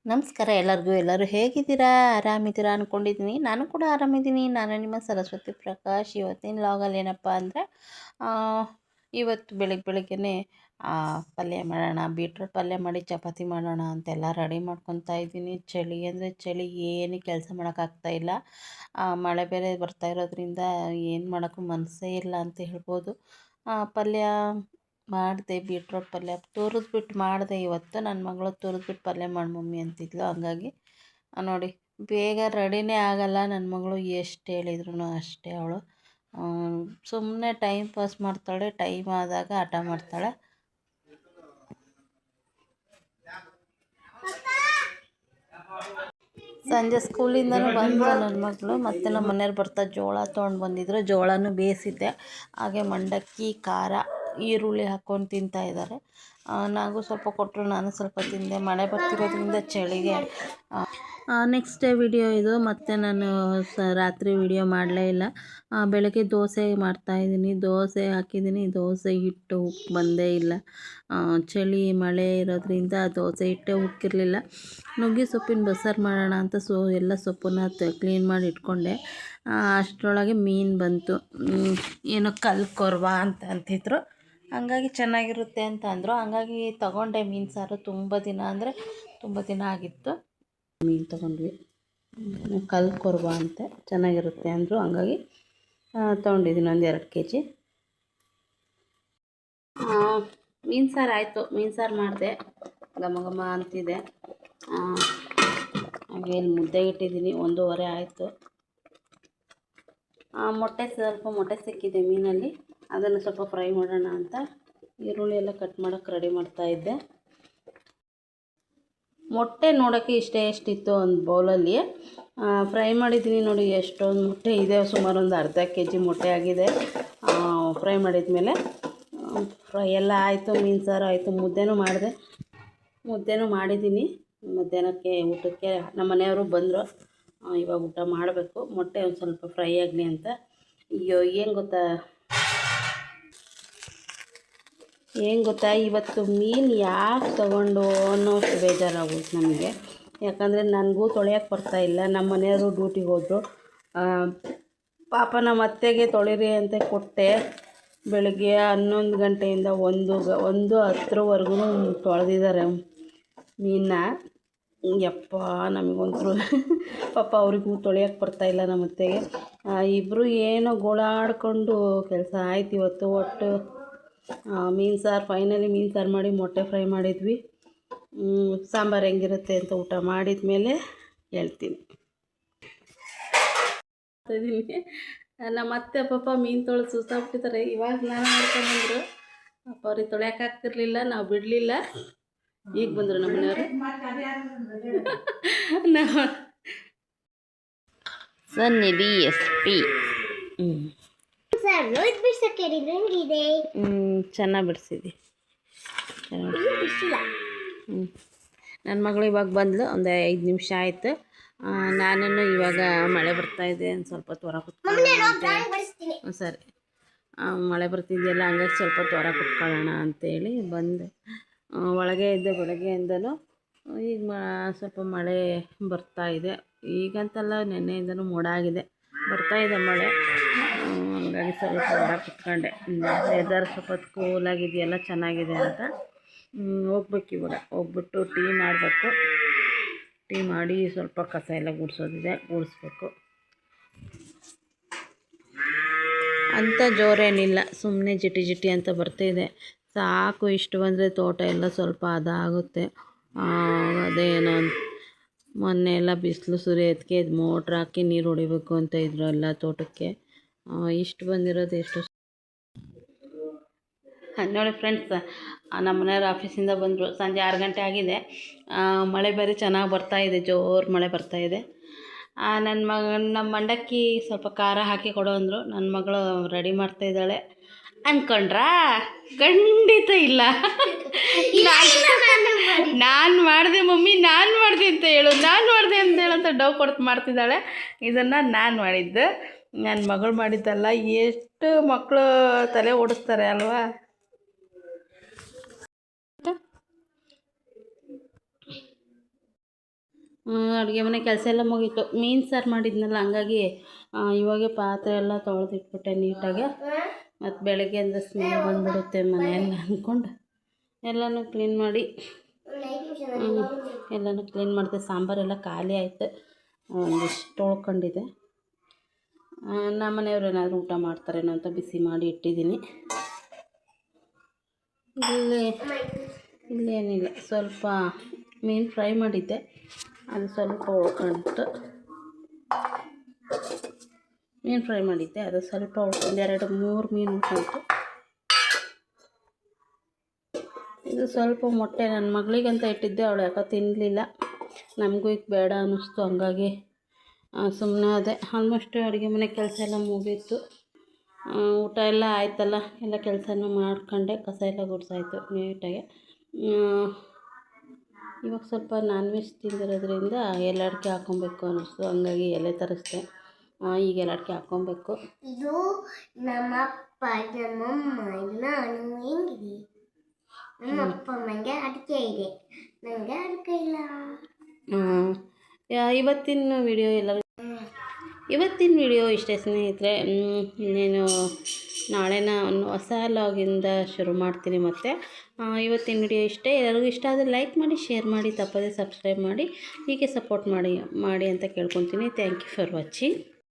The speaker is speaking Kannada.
ನಮಸ್ಕಾರ ಎಲ್ಲರಿಗೂ. ಎಲ್ಲರೂ ಹೇಗಿದ್ದೀರಾ? ಆರಾಮಿದ್ದೀರಾ ಅಂದ್ಕೊಂಡಿದ್ದೀನಿ. ನಾನು ಕೂಡ ಆರಾಮಿದ್ದೀನಿ. ನಾನು ನಿಮ್ಮ ಸರಸ್ವತಿ ಪ್ರಕಾಶ್. ಇವತ್ತಿನ ಲಾಗಲ್ಲಿ ಏನಪ್ಪ ಅಂದರೆ ಇವತ್ತು ಬೆಳಗ್ಗೆನೇ ಪಲ್ಯ ಮಾಡೋಣ, ಬೀಟ್ರೂಟ್ ಪಲ್ಯ ಮಾಡಿ ಚಪಾತಿ ಮಾಡೋಣ ಅಂತೆಲ್ಲ ರೆಡಿ ಮಾಡ್ಕೊತಾ ಇದ್ದೀನಿ. ಚಳಿ ಅಂದರೆ ಚಳಿ, ಏನು ಕೆಲಸ ಮಾಡೋಕ್ಕಾಗ್ತಾಯಿಲ್ಲ. ಮಳೆ ಬೇರೆ ಬರ್ತಾ ಇರೋದ್ರಿಂದ ಏನು ಮಾಡೋಕ್ಕೂ ಮನಸ್ಸೇ ಇಲ್ಲ ಅಂತ ಹೇಳ್ಬೋದು. ಪಲ್ಯ ಮಾಡಿದೆ, ಬೀಟ್ರೋಟ್ ಪಲ್ಯ ತುರಿದ್ಬಿಟ್ಟು ಮಾಡಿದೆ. ಇವತ್ತು ನನ್ನ ಮಗಳು ತುರಿದ್ಬಿಟ್ಟು ಪಲ್ಯ ಮಾಡಿ ಮಮ್ಮಿ ಅಂತಿದ್ಲು. ಹಂಗಾಗಿ ನೋಡಿ, ಬೇಗ ರೆಡಿನೇ ಆಗಲ್ಲ ನನ್ನ ಮಗಳು. ಎಷ್ಟು ಹೇಳಿದ್ರು ಅಷ್ಟೇ. ಅವಳು ಸುಮ್ಮನೆ ಟೈಮ್ ಪಾಸ್ ಮಾಡ್ತಾಳೆ, ಟೈಮ್ ಆದಾಗ ಹಠ ಮಾಡ್ತಾಳೆ. ಸಂಜೆ ಸ್ಕೂಲಿಂದನೂ ಬಂದು ನನ್ನ ಮಗಳು ಮತ್ತು ನಮ್ಮ ಮನೆಯವ್ರು ಬರ್ತಾ ಜೋಳ ತೊಗೊಂಡು ಬಂದಿದ್ರು. ಜೋಳನೂ ಬೇಯಿಸಿದ್ದೆ. ಹಾಗೆ ಮಂಡಕ್ಕಿ, ಖಾರ, ಈರುಳ್ಳಿ ಹಾಕ್ಕೊಂಡು ತಿಂತಾಯಿದ್ದಾರೆ. ನನಗೂ ಸ್ವಲ್ಪ ಕೊಟ್ಟರು, ನಾನು ಸ್ವಲ್ಪ ತಿಂದೆ. ಮಳೆ ಬರ್ತಿರೋದ್ರಿಂದ ಚಳಿಗೆ ನೆಕ್ಸ್ಟ್ ಡೇ ವಿಡಿಯೋ ಇದು. ಮತ್ತು ನಾನು ರಾತ್ರಿ ವಿಡಿಯೋ ಮಾಡಲೇ ಇಲ್ಲ. ಬೆಳಗ್ಗೆ ದೋಸೆ ಮಾಡ್ತಾಯಿದ್ದೀನಿ, ದೋಸೆ ಹಾಕಿದ್ದೀನಿ. ದೋಸೆ ಹಿಟ್ಟು ಬಂದೇ ಇಲ್ಲ. ಚಳಿ ಮಳೆ ಇರೋದ್ರಿಂದ ದೋಸೆ ಹಿಟ್ಟೇ ಉಕ್ಕಿರಲಿಲ್ಲ. ನುಗ್ಗೆ ಸೊಪ್ಪಿನ ಬಸ್ಸಾರು ಮಾಡೋಣ ಅಂತ ಎಲ್ಲ ಸೊಪ್ಪನ್ನ ಕ್ಲೀನ್ ಮಾಡಿ ಇಟ್ಕೊಂಡೆ. ಅಷ್ಟರೊಳಗೆ ಮೀನು ಬಂತು. ಏನೋ ಕಲ್ಲು ಕೊರ್ವ ಅಂತ ಅಂತಿದ್ರು. ಹಂಗಾಗಿ ಚೆನ್ನಾಗಿರುತ್ತೆ ಅಂತ ಅಂದರು. ಹಂಗಾಗಿ ತೊಗೊಂಡೆ ಮೀನು ಸಾರು. ತುಂಬ ದಿನ ಆಗಿತ್ತು. ಮೀನು ತೊಗೊಂಡ್ವಿ. ಕಲ್ಲು ಕೊರ್ವ ಅಂತೆ, ಚೆನ್ನಾಗಿರುತ್ತೆ ಅಂದರು. ಹಂಗಾಗಿ ತೊಗೊಂಡಿದ್ದೀನಿ ಒಂದು 2 kg. ಮೀನು ಸಾರು ಆಯಿತು. ಮೀನು ಸಾರು ಮಾಡಿದೆ, ಘಮ ಘಮ ಅಂತಿದೆ. ಹಾಗೆ ಇಲ್ಲಿ ಮುದ್ದೆ ಇಟ್ಟಿದ್ದೀನಿ. 1:30 ಆಯಿತು. ಮೊಟ್ಟೆ ಸಿಕ್ಕಿದೆ ಮೀನಲ್ಲಿ. ಅದನ್ನು ಸ್ವಲ್ಪ ಫ್ರೈ ಮಾಡೋಣ ಅಂತ ಈರುಳ್ಳಿ ಎಲ್ಲ ಕಟ್ ಮಾಡೋಕ್ಕೆ ರೆಡಿ ಮಾಡ್ತಾಯಿದ್ದೆ. ಮೊಟ್ಟೆ ನೋಡೋಕ್ಕೆ ಎಷ್ಟಿತ್ತು ಒಂದು ಬೌಲಲ್ಲಿ. ಫ್ರೈ ಮಾಡಿದ್ದೀನಿ ನೋಡಿ. ಎಷ್ಟೊಂದು ಮೊಟ್ಟೆ ಇದೆ. ಸುಮಾರು ಒಂದು ಅರ್ಧ kg ಮೊಟ್ಟೆ ಆಗಿದೆ. ಫ್ರೈ ಮಾಡಿದ ಮೇಲೆ ಫ್ರೈ ಎಲ್ಲ ಆಯಿತು. ಮೀನು ಸಾರು ಆಯಿತು. ಮುದ್ದೆನೂ ಮಾಡಿದ್ದೀನಿ. ಮಧ್ಯಾಹ್ನಕ್ಕೆ ಊಟಕ್ಕೆ ನಮ್ಮ ಮನೆಯವರು ಬಂದರು. ಇವಾಗ ಊಟ ಮಾಡಬೇಕು. ಮೊಟ್ಟೆ ಒಂದು ಸ್ವಲ್ಪ ಫ್ರೈ ಆಗಲಿ ಅಂತ. ಅಯ್ಯೋ ಏನು ಗೊತ್ತಾ, ಇವತ್ತು ಮೀನು ಯಾಕೆ ತೊಗೊಂಡು ಅನ್ನೋಷ್ಟು ಬೇಜಾರಾಗೋಯ್ತು ನಮಗೆ. ಯಾಕಂದರೆ ನನಗೂ ತೊಳೆಯೋಕ್ಕೆ ಬರ್ತಾಯಿಲ್ಲ. ನಮ್ಮ ಮನೆಯವರು ಡ್ಯೂಟಿಗೆ ಹೋದರು. ಪಾಪ ನಮ್ಮ ಅತ್ತೆಗೆ ತೊಳಿರಿ ಅಂತ ಕೊಟ್ಟೆ. ಬೆಳಗ್ಗೆ 11 ಗಂಟೆಯಿಂದ 1:10ವರೆಗೂ ತೊಳೆದಿದ್ದಾರೆ ಮೀನನ್ನ. ಯಪ್ಪ, ನಮಗಂತೂ ಪಾಪ ಅವ್ರಿಗೂ ತೊಳೆಯೋಕ್ಕೆ ಬರ್ತಾಯಿಲ್ಲ ನಮ್ಮ ಅತ್ತೆಗೆ. ಇಬ್ಬರು ಏನೋ ಗೋಳಾಡಿಕೊಂಡು ಕೆಲಸ ಆಯ್ತು ಇವತ್ತು. ಒಟ್ಟು ಮೀನು ಸಾರು, ಫೈನಲಿ ಮೀನು ಸಾರು ಮಾಡಿ ಮೊಟ್ಟೆ ಫ್ರೈ ಮಾಡಿದ್ವಿ. ಸಾಂಬಾರು ಹೆಂಗಿರುತ್ತೆ ಅಂತ ಊಟ ಮಾಡಿದ ಮೇಲೆ ಹೇಳ್ತೀನಿ. ನಮ್ಮ ಅತ್ತೆ ಪಾಪ ಮೀನು ತೊಳೆದು ಸುಸ್ತಾಗ್ಬಿಟ್ಟಿದ್ದಾರೆ. ಇವಾಗ ಸ್ನಾನ ಮಾಡ್ಕೊಂಡ್ಬಂದರು. ಪಾಪ ಅವ್ರಿಗೆ ತೊಳೆಯೋಕ್ಕಾಗ್ತಿರ್ಲಿಲ್ಲ, ನಾವು ಬಿಡಲಿಲ್ಲ. ಈಗ ಬಂದರು ನಮ್ಮ ಮನೆಯವರು. ಸನ್ನಿಧಿ SP ಚೆನ್ನಾಗಿ ಬಿಡಿಸಿದ್ದಿ. ನನ್ನ ಮಗಳು ಇವಾಗ ಬಂದಳು. ಒಂದು 5 ನಿಮಿಷ ಆಯಿತು. ನಾನು ಇವಾಗ ಮಳೆ ಬರ್ತಾಯಿದೆ, ಒಂದು ಸ್ವಲ್ಪ ಹೊರ ಕುತ್ಕೊಳ್ಳೋಣ. ಸರಿ, ಮಳೆ ಬರ್ತಿದೆಯಲ್ಲ, ಹಂಗಾಗಿ ಸ್ವಲ್ಪ ಹೊರ ಕುತ್ಕೊಳ್ಳೋಣ ಅಂತೇಳಿ ಬಂದೆ. ಒಳಗೆ ಇದ್ದೆ ಬೆಳಗ್ಗೆಯಿಂದಲೂ. ಈಗ ಸ್ವಲ್ಪ ಮಳೆ ಬರ್ತಾಯಿದೆ. ಈಗಂತಲ್ಲ, ನೆನ್ನೆಯಿಂದನೂ ಮೋಡ ಆಗಿದೆ, ಬರ್ತಾಯಿದೆ ಮಳೆ. ಹಂಗಾಗಿ ಸ್ವಲ್ಪ ಹೊರ ಕುತ್ಕೊಂಡೆ. ವೆದರ್ ಸ್ವಲ್ಪ ಕೂಲಾಗಿದೆಯಲ್ಲ, ಚೆನ್ನಾಗಿದೆ ಅಂತ. ಹೋಗ್ಬೇಕು ಇವಾಗ. ಹೋಗ್ಬಿಟ್ಟು ಟೀ ಮಾಡಬೇಕು. ಟೀ ಮಾಡಿ ಸ್ವಲ್ಪ ಕಸ ಎಲ್ಲ ಗುಡಿಸ್ಬೇಕು ಅಂತ. ಜೋರೇನಿಲ್ಲ, ಸುಮ್ಮನೆ ಜಿಟಿ ಅಂತ ಬರ್ತಿದೆ. ಸಾಕು, ಇಷ್ಟು ಬಂದರೆ ತೋಟ ಎಲ್ಲ ಸ್ವಲ್ಪ ಅದಾಗುತ್ತೆ. ಅದೇನೋ ಮೊನ್ನೆ ಎಲ್ಲ ಬಿಸಿಲು ಸುರಿಯೋದಕ್ಕೆ ಮೋಟ್ರ್ ಹಾಕಿ ನೀರು ಹೊಡಿಬೇಕು ಅಂತ ಇದ್ರು ಎಲ್ಲ ತೋಟಕ್ಕೆ. ಇಷ್ಟು ಬಂದಿರೋದು ಎಷ್ಟು ನೋಡಿ ಫ್ರೆಂಡ್ಸ್. ನಮ್ಮ ಮನೆಯವ್ರು ಆಫೀಸಿಂದ ಬಂದರು. ಸಂಜೆ 6 ಗಂಟೆ ಆಗಿದೆ. ಮಳೆ ಬೇರೆ ಚೆನ್ನಾಗಿ ಬರ್ತಾಯಿದೆ, ಜೋರು ಮಳೆ ಬರ್ತಾಯಿದೆ. ನಮ್ಮ ಮಂಡಕ್ಕಿ ಸ್ವಲ್ಪ ಖಾರ ಹಾಕಿ ಕೊಡು ಅಂದರು. ನನ್ನ ಮಗಳು ರೆಡಿ ಮಾಡ್ತಾಯಿದ್ದಾಳೆ. ಅಂದ್ಕೊಂಡ್ರಾ? ಖಂಡಿತ ಇಲ್ಲ. ನಾನು ಮಾಡಿದೆ ಮಮ್ಮಿ, ನಾನು ಮಾಡಿದೆ ಅಂತ ಹೇಳು ಅಂತ ಡವ್ ಮಾಡ್ತಿದ್ದಾಳೆ. ಇದನ್ನು ನಾನು ಮಾಡಿದ್ದು, ನನ್ನ ಮಗಳು ಮಾಡಿದ್ದಲ್ಲ. ಎಷ್ಟು ಮಕ್ಕಳು ತಲೆ ಓಡಿಸ್ತಾರೆ ಅಲ್ವಾ? ಅಡುಗೆ ಮನೆ ಕೆಲಸ ಎಲ್ಲ ಮುಗೀತು. ಮೀನು ಸಾರು ಮಾಡಿದ್ನಲ್ಲ, ಹಂಗಾಗಿ ಇವಾಗೆ ಪಾತ್ರೆ ಎಲ್ಲ ತೊಳೆದಿಟ್ಬಿಟ್ಟೆ ನೀಟಾಗೆ. ಮತ್ತು ಬೆಳಗ್ಗೆ ಅಂದರೆ ಸ್ಮೆಲ್ ಬಂದುಬಿಡುತ್ತೆ ಮನೆಯೆಲ್ಲ ಅಂದ್ಕೊಂಡು ಎಲ್ಲನೂ ಕ್ಲೀನ್ ಮಾಡಿ ಎಲ್ಲನೂ ಕ್ಲೀನ್ ಮಾಡಿದೆ. ಸಾಂಬಾರೆಲ್ಲ ಖಾಲಿ ಆಯಿತು, ಒಂದಿಷ್ಟು ಉಳ್ಕೊಂಡಿದೆ. ನಮ್ಮ ಮನೆಯವ್ರು ಏನಾದರೂ ಊಟ ಮಾಡ್ತಾರೇನೋ ಅಂತ ಬಿಸಿ ಮಾಡಿ ಇಟ್ಟಿದ್ದೀನಿ. ಇಲ್ಲೇನಿಲ್ಲ, ಸ್ವಲ್ಪ ಮೀನು ಫ್ರೈ ಮಾಡಿದ್ದೆ, ಅದು ಸ್ವಲ್ಪ ಉಳ್ಕೊಂತು. ಮೀನು ಫ್ರೈ ಮಾಡಿದ್ದೆ, ಅದು ಸ್ವಲ್ಪ ಉಳ್ಕೊಂಡು 2-3 ಮೀನು ಉಳ್ಕೊಂತು. ಇದು ಸ್ವಲ್ಪ ಮೊಟ್ಟೆ ನನ್ನ ಮಗಳಿಗಂತ ಇಟ್ಟಿದ್ದೆ, ಅವಳು ಯಾಕೋ ತಿನ್ನಲಿಲ್ಲ. ನಮಗೂ ಈಗ ಬೇಡ ಅನ್ನಿಸ್ತು, ಹಂಗಾಗಿ ಸುಮ್ಮನೆ ಅದೇ. ಆಲ್ಮೋಸ್ಟ್ ಅಡುಗೆ ಮನೆ ಕೆಲಸ ಎಲ್ಲ ಮುಗೀತು. ಊಟ ಎಲ್ಲ ಆಯ್ತಲ್ಲ, ಎಲ್ಲ ಕೆಲಸನೂ ಮಾಡ್ಕೊಂಡೆ, ಕಸ ಎಲ್ಲ ಗುಡಿಸಾಯ್ತು ನೀಟಾಗಿ. ಇವಾಗ ಸ್ವಲ್ಪ ನಾನ್ ವೆಜ್ ತಿಂದಿರೋದ್ರಿಂದ ಎಲೆ ಅಡಿಕೆ ಹಾಕ್ಕೊಬೇಕು ಅನ್ನಿಸ್ತು, ಹಂಗಾಗಿ ಎಲೆ ತರಿಸ್ದೆ. ಈಗ ಎಲೆ ಅಡಿಕೆ ಹಾಕ್ಕೊಬೇಕು. ಇದು ನಮ್ಮಪ್ಪ ನಮ್ಮಮ್ಮ ನಾನು ಹೆಂಗಿದೆ. ನಮ್ಮಪ್ಪ ಅಮ್ಮಂಗೆ ಅಡಿಕೆ ಇದೆ, ನನಗೆ ಅಡಿಕೆ ಇಲ್ಲ. ಇವತ್ತಿನ ವಿಡಿಯೋ ಇಷ್ಟೇ ಸ್ನೇಹಿತರೆ. ಇನ್ನೇನು ನಾಳೆನ ಹೊಸ ಲಾಗಿಂದ ಶುರು ಮಾಡ್ತೀನಿ. ಮತ್ತು ಇವತ್ತಿನ ವಿಡಿಯೋ ಇಷ್ಟೇ. ಎಲ್ಲರಿಗೂ ಇಷ್ಟ ಆದರೆ ಲೈಕ್ ಮಾಡಿ, ಶೇರ್ ಮಾಡಿ, ತಪ್ಪದೇ ಸಬ್ಸ್ಕ್ರೈಬ್ ಮಾಡಿ, ಹೀಗೆ ಸಪೋರ್ಟ್ ಮಾಡಿ ಅಂತ ಕೇಳ್ಕೊತೀನಿ. Thank you for watching.